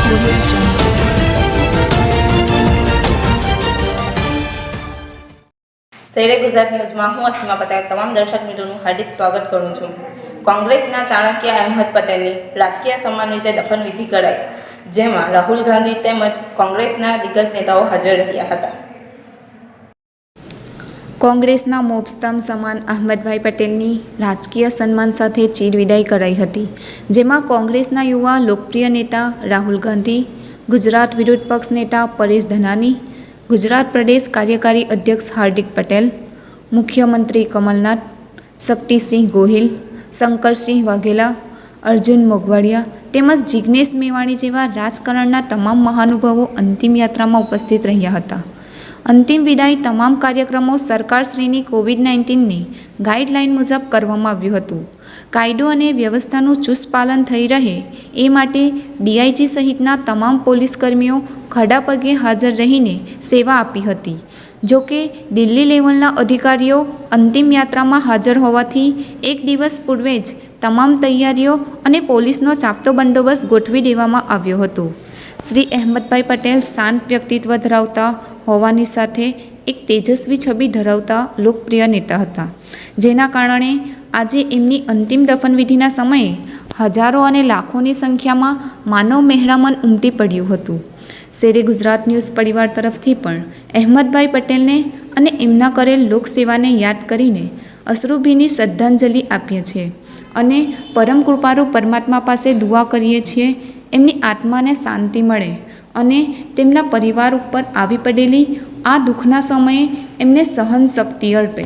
શહેરે ગુજરાત ન્યૂઝમાં હું અસીમા પટેલ તમામ દર્શક મિત્રોનું હાર્દિક સ્વાગત કરું છું। કોંગ્રેસના ચાણક્ય અહેમદ પટેલની રાજકીય સન્માન રીતે દફનવિધિ કરાઈ, જેમાં રાહુલ ગાંધી તેમજ કોંગ્રેસના દિગ્ગજ નેતાઓ હાજર રહ્યા હતા। કોંગ્રેસના મોભસ્તંભ સમાન અહેમદભાઈ પટેલની રાજકીય સન્માન સાથે ચીરવિદાય કરાઈ હતી, જેમાં કોંગ્રેસના યુવા લોકપ્રિય નેતા રાહુલ ગાંધી, ગુજરાત વિરોધ પક્ષ નેતા પરેશ ધાનાણી, ગુજરાત પ્રદેશ કાર્યકારી અધ્યક્ષ હાર્દિક પટેલ, મુખ્યમંત્રી કમલનાથ, શક્તિસિંહ ગોહિલ, શંકરસિંહ વાઘેલા, અર્જુન મોઢવાડિયા તેમજ જિગ્નેશ મેવાણી જેવા રાજકારણના તમામ મહાનુભાવો અંતિમ યાત્રામાં ઉપસ્થિત રહ્યા હતા। અંતિમ વિદાય તમામ કાર્યક્રમો સરકારશ્રીની કોવિડ-19ની ગાઈડલાઇન મુજબ કરવામાં આવ્યું હતું। કાયદો અને વ્યવસ્થાનું ચુસ્ત પાલન થઈ રહે એ માટે ડીઆઈજી સહિતના તમામ પોલીસકર્મીઓ ખડા પગે હાજર રહીને સેવા આપી હતી। જોકે દિલ્હી લેવલના અધિકારીઓ અંતિમ યાત્રામાં હાજર હોવાથી એક દિવસ પૂર્વે જ તમામ તૈયારીઓ અને પોલીસનો ચાપતો બંદોબસ્ત ગોઠવી દેવામાં આવ્યો હતો। શ્રી અહેમદભાઈ પટેલ શાંત વ્યક્તિત્વ ધરાવતા હોવાની સાથે એક તેજસ્વી છબી ધરાવતા લોકપ્રિય નેતા હતા, જેના કારણે આજે એમની અંતિમ દફનવિધિના સમયે હજારો અને લાખોની સંખ્યામાં માનવ મહેરામણ ઉમટી પડ્યું હતું। શેરે ગુજરાત ન્યૂઝ પરિવાર તરફથી પણ અહેમદભાઈ પટેલને અને એમના કરેલ લોકસેવાને યાદ કરીને અશ્રુભીની શ્રદ્ધાંજલિ આપીએ છીએ અને પરમ કૃપાળુ પરમાત્મા પાસે દુઆ કરીએ છીએ એમની આત્માને શાંતિ મળે અને તેમના પરિવાર ઉપર આવી પડેલી આ દુઃખના સમયે એમને સહન શક્તિ અર્પે।